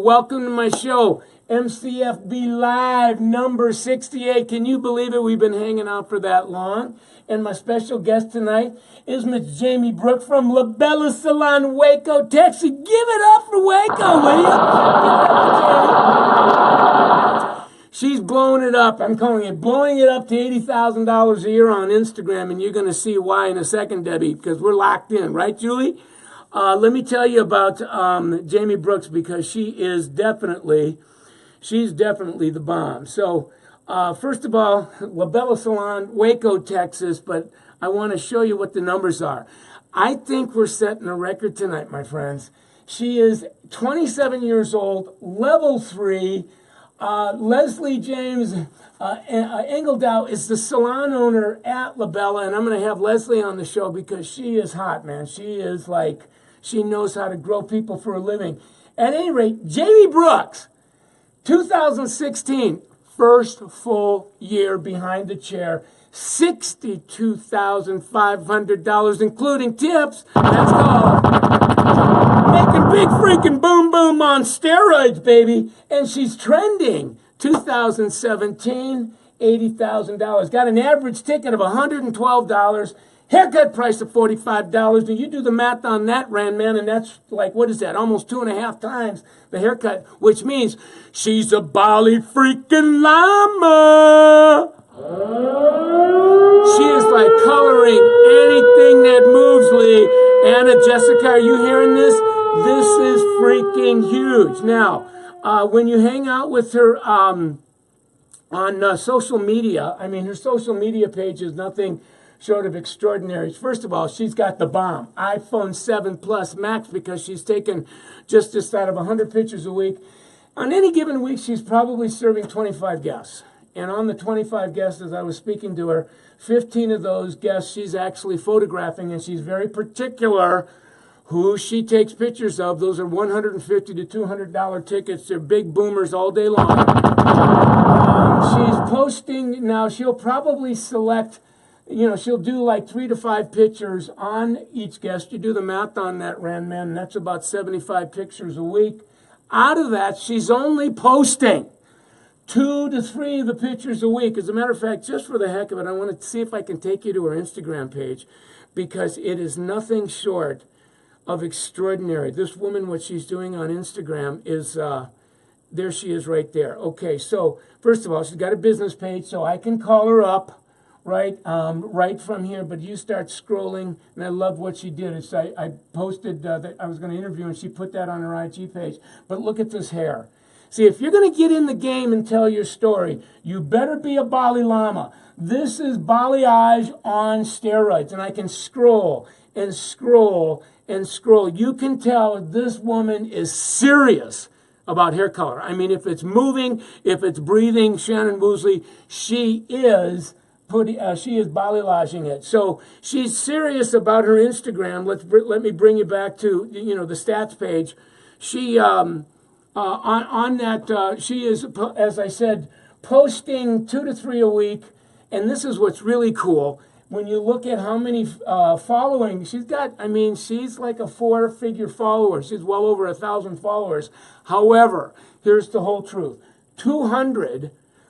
Welcome to my show, MCFB Live number 68. Can you believe it? We've been hanging out for that long. And my special guest tonight is Miss Jamie Brooks from La Bella Salon, Waco, Texas. Give it up for Waco, will you? She's blowing it up. I'm calling it blowing it up to $80,000 a year on Instagram, and you're going to see why in a second, Debbie, because we're locked in. Right, Julie? Let me tell you about Jamie Brooks, because she's definitely the bomb. So, first of all, La Bella Salon, Waco, Texas, but I want to show you what the numbers are. I think we're setting a record tonight, my friends. She is 27 years old, level 3. Leslie James Engeldow is the salon owner at La Bella, and I'm going to have Leslie on the show because she is hot, man. She is like, she knows how to grow people for a living. At any rate, Jamie Brooks, 2016, first full year behind the chair, $62,500, including tips. Let's go. Making big freaking boom boom on steroids, baby. And she's trending. 2017, $80,000. Got an average ticket of $112. Haircut price of $45. And you do the math on that, Randman, and that's like, what is that? Almost 2.5 times the haircut, which means she's a Bali freaking llama. She is like coloring anything that moves, Lee. Anna, Jessica, are you hearing this? This is freaking huge. Now, when you hang out with her on social media, I mean, her social media page is nothing short of extraordinary. First of all, she's got the bomb. iPhone 7 Plus Max, because she's taken just this out of 100 pictures a week. On any given week, she's probably serving 25 guests. And on the 25 guests, as I was speaking to her, 15 of those guests she's actually photographing, and she's very particular who she takes pictures of. Those are $150 to $200 tickets. They're big boomers all day long. She's posting, now she'll probably select, you know, she'll do like 3 to 5 pictures on each guest. You do the math on that, Randman, and that's about 75 pictures a week. Out of that, she's only posting 2 to 3 of the pictures a week. As a matter of fact, just for the heck of it, I want to see if I can take you to her Instagram page, because it is nothing short of extraordinary. This woman, what she's doing on Instagram is, there she is right there. Okay, so first of all, she's got a business page, so I can call her up right from here, but you start scrolling, and I love what she did. It's, I posted that I was going to interview, and she put that on her IG page. But look at this hair. See, if you're going to get in the game and tell your story, you better be a Bali Llama. This is balayage on steroids, and I can scroll and scroll and scroll. You can tell this woman is serious about hair color. I mean, if it's moving, if it's breathing, Shannon Woosley, she is balayaging it. So she's serious about her Instagram. Let me bring you back to, you know, the stats page. She on that, she is, as I said, posting 2 to 3 a week, and this is what's really cool. When you look at how many following she's got, I mean, she's like a 4-figure follower. She's well over 1,000 followers. However, here's the whole truth. 200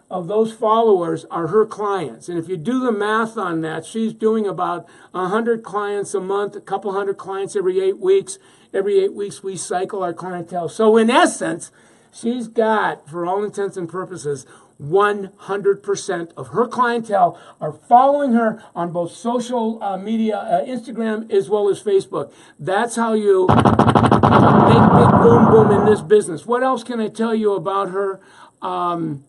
of those followers are her clients. And if you do the math on that, she's doing about 100 clients a month, a couple hundred clients every 8 weeks. Every 8 weeks, we cycle our clientele. So in essence, she's got, for all intents and purposes, 100% of her clientele are following her on both social media, Instagram as well as Facebook. That's how you make big boom boom in this business. What else can I tell you about her? I'm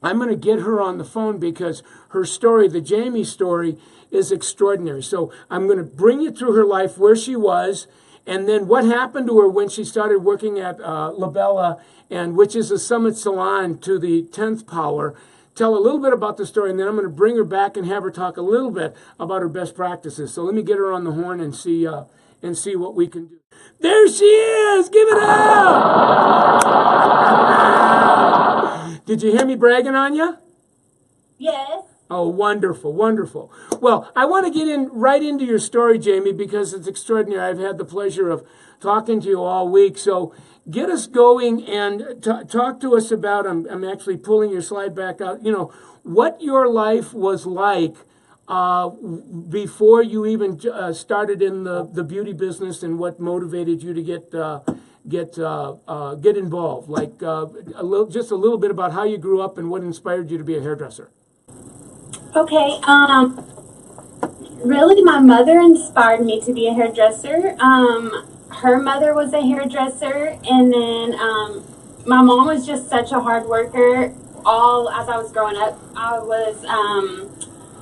going to get her on the phone because her story, the Jamie story, is extraordinary. So I'm going to bring you through her life, where she was, and then what happened to her when she started working at La Bella, and which is a Summit Salon to the 10th power. Tell a little bit about the story, and then I'm going to bring her back and have her talk a little bit about her best practices. So let me get her on the horn and see what we can do. There she is! Give it up! Did you hear me bragging on you? Yes. Oh, wonderful, wonderful. Well, I want to get in right into your story, Jamie, because it's extraordinary. I've had the pleasure of talking to you all week. So get us going and talk to us about, I'm actually pulling your slide back out, what your life was like before you even started in the beauty business, and what motivated you to get involved. Like just a little bit about how you grew up and what inspired you to be a hairdresser. Okay, really my mother inspired me to be a hairdresser. Her mother was a hairdresser, and then my mom was just such a hard worker. As I was growing up,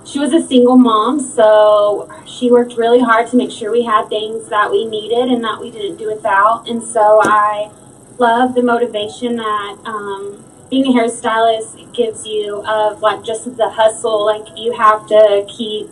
she was a single mom, so she worked really hard to make sure we had things that we needed and that we didn't do without. And so I love the motivation that being a hairstylist gives you, of like just the hustle. Like you have to keep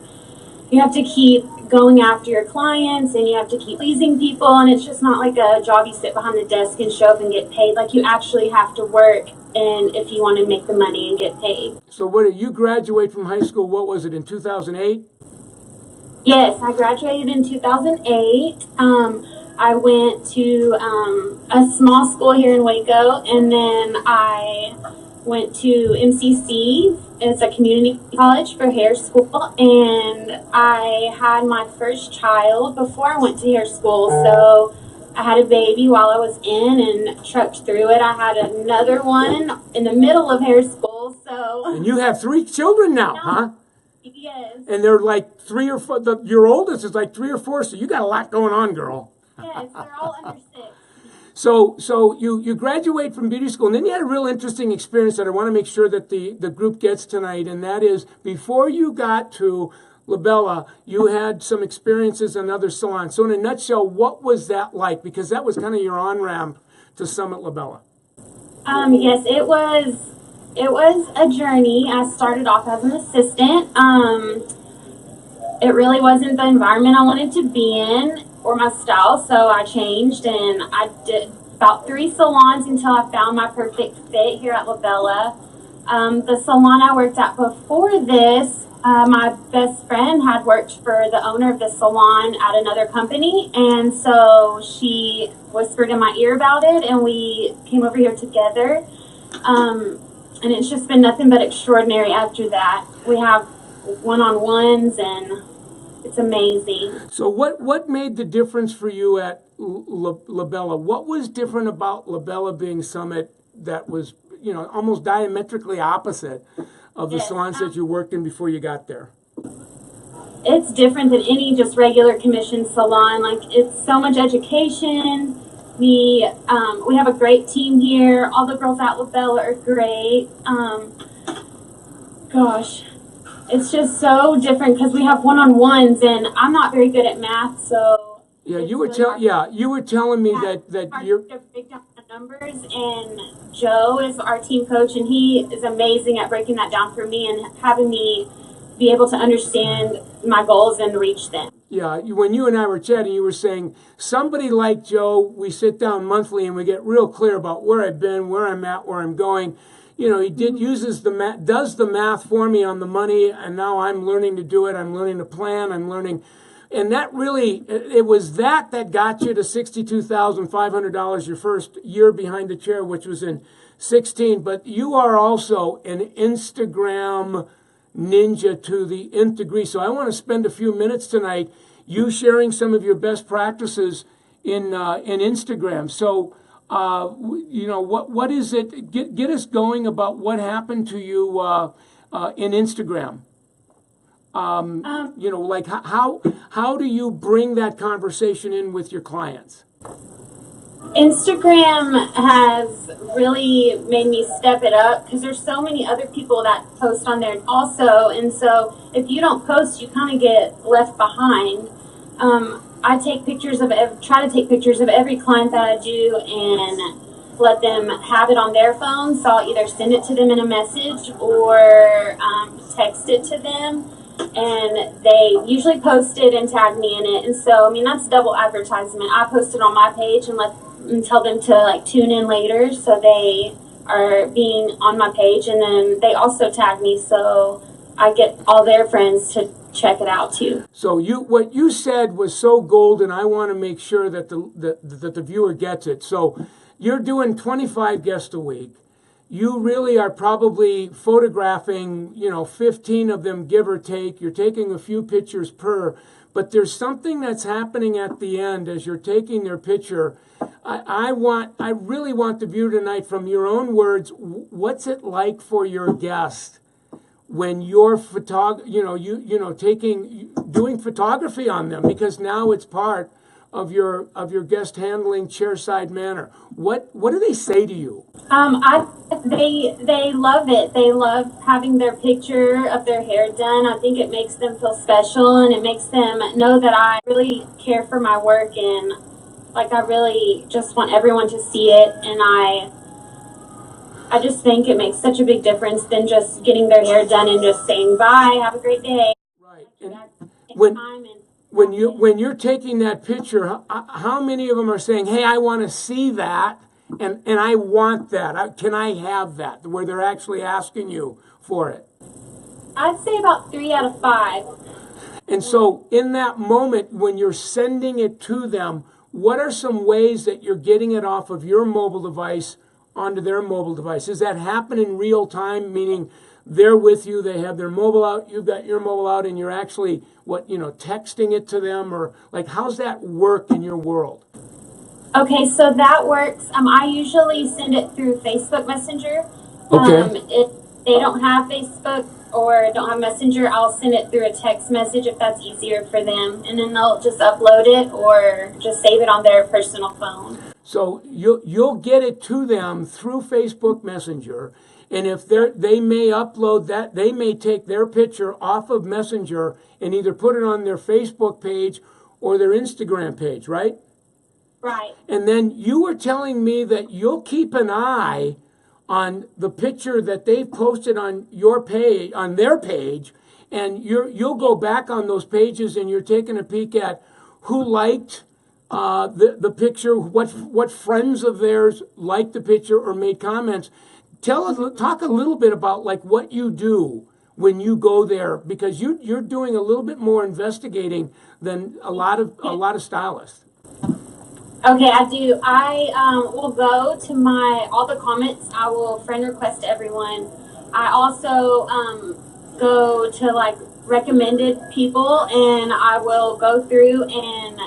going after your clients, and you have to keep pleasing people, and it's just not like a job you sit behind the desk and show up and get paid. Like you actually have to work, and if you want to make the money and get paid. So what did you graduate from high school? What was it, in 2008? Yes, I graduated in 2008. I went to a small school here in Waco, and then I went to MCC. It's a community college for hair school, and I had my first child before I went to hair school. So I had a baby while I was in and trucked through it. I had another one in the middle of hair school. And you have 3 children now, huh? Yes. And they're like 3 or 4. Your oldest is like 3 or 4, so you got a lot going on, girl. Yes, they're all under 6. So you graduate from beauty school, and then you had a real interesting experience that I want to make sure that the group gets tonight, and that is, before you got to Labella, you had some experiences in other salons. So in a nutshell, what was that like? Because that was kind of your on-ramp to Summit Labella. Yes, it was a journey. I started off as an assistant. It really wasn't the environment I wanted to be in or my style, so I changed, and I did about 3 salons until I found my perfect fit here at Labella. The salon I worked at before this, my best friend had worked for the owner of the salon at another company, and so she whispered in my ear about it, and we came over here together. And it's just been nothing but extraordinary after that. We have one-on-ones, and it's amazing. So what made the difference for you at Labella? What was different about Labella being Summit that was, almost diametrically opposite of the salons that you worked in before you got there? It's different than any just regular commission salon. Like, it's so much education. We have a great team here. All the girls at Labella are great. It's just so different because we have one-on-ones, and I'm not very good at math, so yeah. You were telling me that you're big down the numbers, and Joe is our team coach, and he is amazing at breaking that down for me and having me be able to understand my goals and reach them. Yeah, when you and I were chatting, you were saying somebody like Joe, we sit down monthly and we get real clear about where I've been, where I'm at, where I'm going. He does the math for me on the money, and now I'm learning to do it. I'm learning to plan. I'm learning, and that really, it was that got you to $62,500 your first year behind the chair, which was in 2016. But you are also an Instagram ninja to the nth degree. So I want to spend a few minutes tonight you sharing some of your best practices in Instagram. So. What is it? Get us going about what happened to you in Instagram. Like how do you bring that conversation in with your clients? Instagram has really made me step it up because there's so many other people that post on there also, and so if you don't post, you kind of get left behind. I try to take pictures of every client that I do and let them have it on their phone. So I'll either send it to them in a message or text it to them, and they usually post it and tag me in it. And so, that's double advertisement. I post it on my page and tell them to tune in later, so they are being on my page, and then they also tag me. So I get all their friends to check it out too. So what you said was so golden. I want to make sure that the viewer gets it. So you're doing 25 guests a week. You really are probably photographing, 15 of them, give or take. You're taking a few pictures per, but there's something that's happening at the end as you're taking their picture. I really want the viewer tonight, from your own words, what's it like for your guest when you're doing photography on them, because now it's part of your guest handling chairside manner. What do they say to you? They love it. They love having their picture of their hair done. I think it makes them feel special, and it makes them know that I really care for my work, and like I really just want everyone to see it. And I just think it makes such a big difference than just getting their hair done and just saying bye, have a great day. Right. And when you're taking that picture, how many of them are saying, "Hey, I want to see that, and I want that. Can I have that?" Where they're actually asking you for it. I'd say about 3 out of 5. And so, in that moment, when you're sending it to them, what are some ways that you're getting it off of your mobile device onto their mobile device? Does that happen in real time, meaning they're with you, they have their mobile out, you've got your mobile out, and you're actually, texting it to them? Or, how's that work in your world? Okay, so that works. I usually send it through Facebook Messenger. Okay. If they don't have Facebook or don't have Messenger, I'll send it through a text message if that's easier for them. And then they'll just upload it or just save it on their personal phone. So you'll get it to them through Facebook Messenger, and if they may upload that, they may take their picture off of Messenger and either put it on their Facebook page or their Instagram page, right? Right. And then you were telling me that you'll keep an eye on the picture that they've posted on your page, on their page, and you'll go back on those pages and you're taking a peek at who liked the picture, what friends of theirs liked the picture or made comments. Talk a little bit about what you do when you go there, because you're doing a little bit more investigating than a lot of stylists. Okay, I do. I will go to all the comments. I will friend request everyone. I also go to recommended people, and I will go through and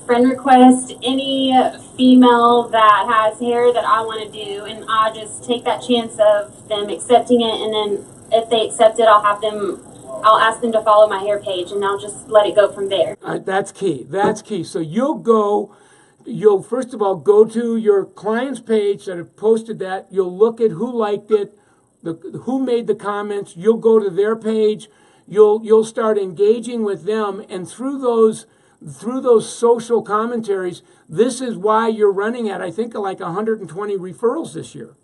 friend request any female that has hair that I want to do, and I just take that chance of them accepting it, and then if they accept it, I'll ask them to follow my hair page, and I'll just let it go from there. That's key. So you'll first of all go to your client's page that have posted that. You'll look at who liked it, who made the comments. You'll go to their page. You'll start engaging with them, and through those social commentaries, this is why you're running at, I think, 120 referrals this year.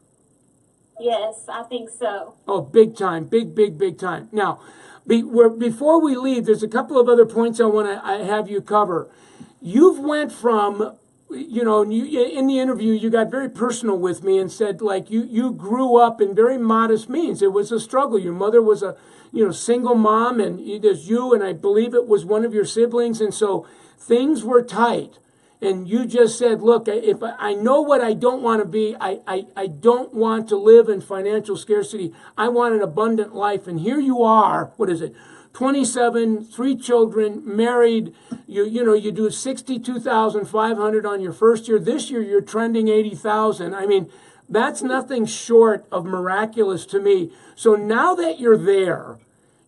Yes, I think so. Oh, big time. Big time. Now, before we leave, there's a couple of other points I have you cover. You've went from, in the interview, you got very personal with me and said, you grew up in very modest means. It was a struggle. Your mother was a single mom, and there's you, and I believe it was one of your siblings, and so things were tight. And you just said, look, if I know what I don't want to be, I don't want to live in financial scarcity. I want an abundant life. And here you are, 27, 3 children, married, you do 62,500 on your first year. This year you're trending 80,000. I mean, that's nothing short of miraculous to me. So now that you're there,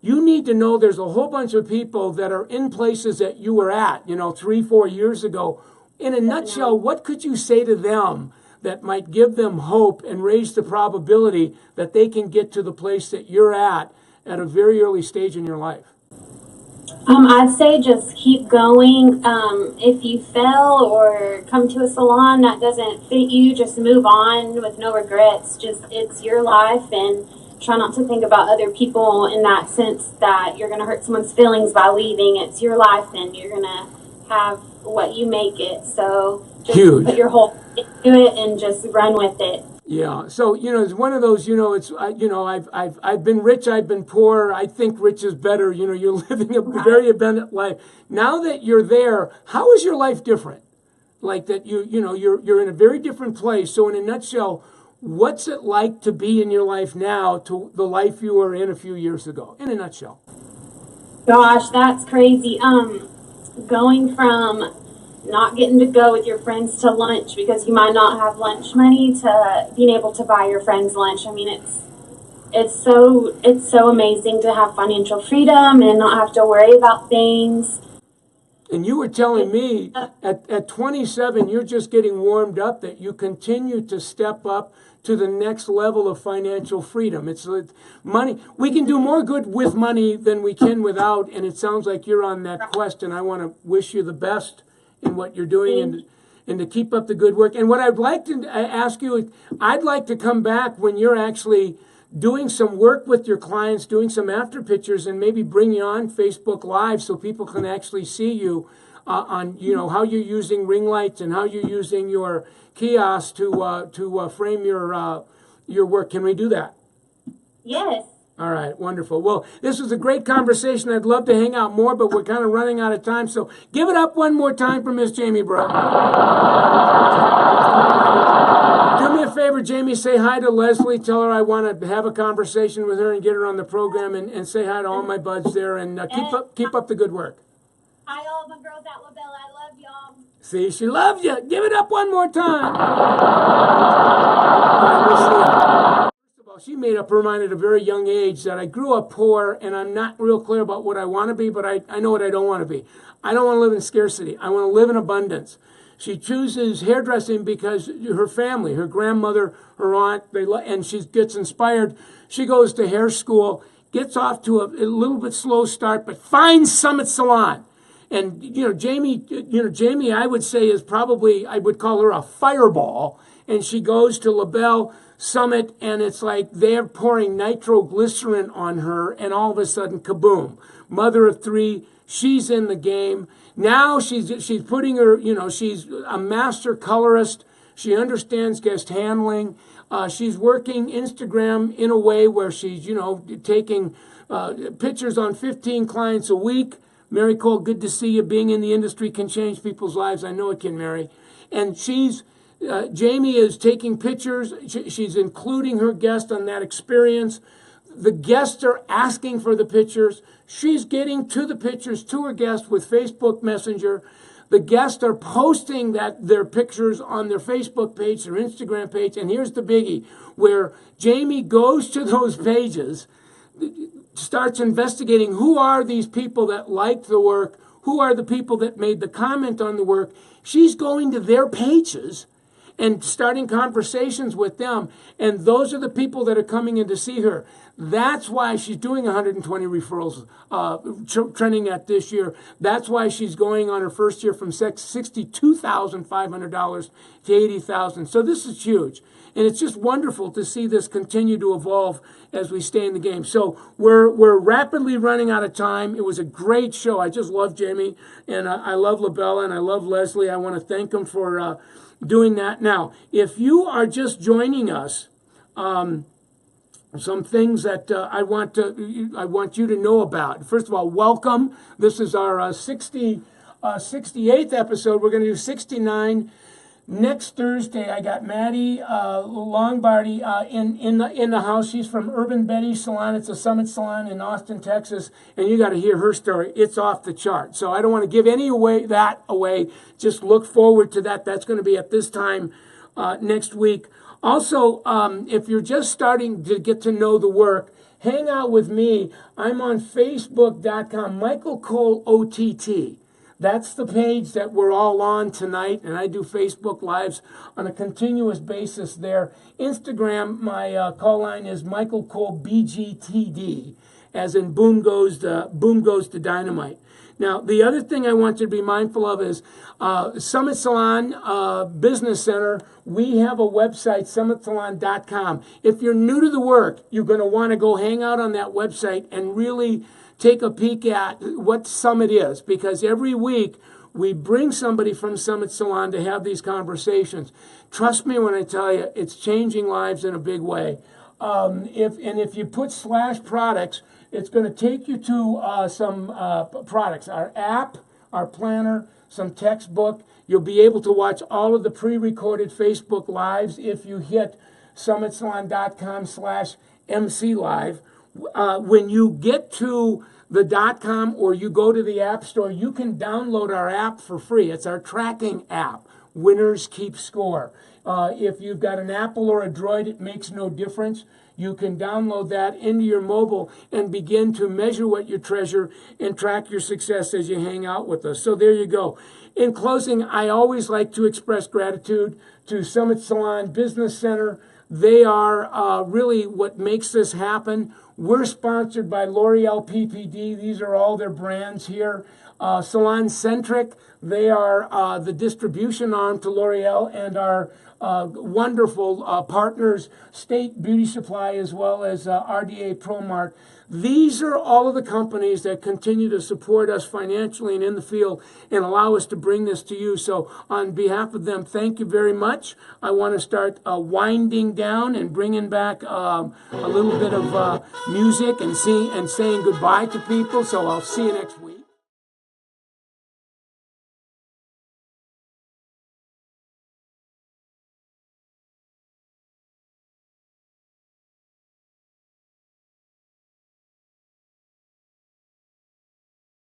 you need to know there's a whole bunch of people that are in places that you were at, 3-4 years ago. In a nutshell, what could you say to them that might give them hope and raise the probability that they can get to the place that you're at a very early stage in your life? I'd say just keep going. If you fail or come to a salon that doesn't fit you, just move on with no regrets. It's your life, and try not to think about other people in that sense that you're going to hurt someone's feelings by leaving. It's your life, and you're going to have what you make it. So just Huge. Put your whole into it and just run with it. Yeah. So, it's one of those, it's, I've been rich, I've been poor. I think rich is better. You're living a very abundant life. Now that you're there, how is your life different? Like that you're in a very different place. So in a nutshell, what's it like to be in your life now to the life you were in a few years ago? In a nutshell. Gosh, that's crazy. Going from not getting to go with your friends to lunch because you might not have lunch money to being able to buy your friends lunch. I mean, it's so amazing to have financial freedom and not have to worry about things. And you were telling me at 27, you're just getting warmed up that you continue to step up to the next level of financial freedom. It's money. We can do more good with money than we can without. And it sounds like you're on that quest. And I want to wish you the best in what you're doing and to keep up the good work. And what I'd like to ask you, I'd like to come back when you're actually doing some work with your clients, doing some after pictures, and maybe bring you on Facebook Live so people can actually see you on how you're using ring lights and how you're using your kiosk to frame your work. Can we do that? Yes. All right, wonderful. Well, this was a great conversation. I'd love to hang out more, but we're kind of running out of time. So give it up one more time for Miss Jamie Bro. Do me a favor, Jamie, say hi to Leslie. Tell her I want to have a conversation with her and get her on the program, and say hi to all my buds there, and keep up the good work. Hi, all my girls at LaBella. I love y'all. See, she loves you. Give it up one more time. All right, we'll see you. She made up her mind at a very young age that I grew up poor and I'm not real clear about what I want to be, but I know what I don't want to be. I don't want to live in scarcity. I want to live in abundance. She chooses hairdressing because her family, her grandmother, her aunt, and she gets inspired. She goes to hair school, gets off to a little bit slow start, but finds Summit Salon. And, Jamie, I would say is probably, I would call her a fireball. And she goes to LaBelle Summit, and it's like they're pouring nitroglycerin on her, and all of a sudden, kaboom. Mother of three, she's in the game. Now she's putting her, she's a master colorist. She understands guest handling. She's working Instagram in a way where she's, taking pictures on 15 clients a week. Mary Cole, good to see you. Being in the industry can change people's lives. I know it can, Mary. And Jamie is taking pictures. She's including her guest on that experience. The guests are asking for the pictures. She's getting to the pictures to her guest with Facebook Messenger. The guests are posting their pictures on their Facebook page, their Instagram page. And here's the biggie, where Jamie goes to those pages, starts investigating who are these people that liked the work, who are the people that made the comment on the work. She's going to their pages and starting conversations with them. And those are the people that are coming in to see her. That's why she's doing 120 referrals, trending at this year. That's why she's going on her first year from $62,500 to $80,000. So this is huge. And it's just wonderful to see this continue to evolve as we stay in the game. So we're rapidly running out of time. It was a great show. I just love Jamie, and I love LaBella, and I love Leslie. I want to thank them for doing that. Now, if you are just joining us, some things that I want you to know about. First of all, welcome. This is our 68th episode. We're going to do 69 next Thursday. I got Maddie Longbardy in the house. She's from Urban Betty Salon. It's a Summit Salon in Austin, Texas, and you got to hear her story. It's off the chart. So I don't want to give any away. Just look forward to that. That's going to be at this time next week. Also, if you're just starting to get to know the work, hang out with me. I'm on Facebook.com, Michael Cole OTT. That's the page that we're all on tonight, and I do Facebook Lives on a continuous basis there. Instagram, my call line is Michael Cole BGTD, as in boom goes the dynamite. Now, the other thing I want you to be mindful of is Summit Salon Business Center. We have a website, summitsalon.com. If you're new to the work, you're going to want to go hang out on that website and really take a peek at what Summit is, because every week we bring somebody from Summit Salon to have these conversations. Trust me when I tell you, it's changing lives in a big way. If you put /products, it's going to take you to some products. Our app, our planner, some textbook. You'll be able to watch all of the pre-recorded Facebook Lives if you hit summitsalon.com/MCLive. When you get to the .com or you go to the App Store, you can download our app for free. It's our tracking app. Winners keep score. If you've got an Apple or a Droid, it makes no difference. You can download that into your mobile and begin to measure what you treasure and track your success as you hang out with us. So there you go. In closing, I always like to express gratitude to Summit Salon Business Center. They are really what makes this happen. We're sponsored by L'Oreal PPD. These are all their brands here. Salon Centric, they are the distribution arm to L'Oreal and our wonderful partners, State Beauty Supply, as well as RDA ProMart. These are all of the companies that continue to support us financially and in the field and allow us to bring this to you. So on behalf of them, thank you very much. I want to start winding down and bringing back a little bit of music and saying goodbye to people. So I'll see you next week.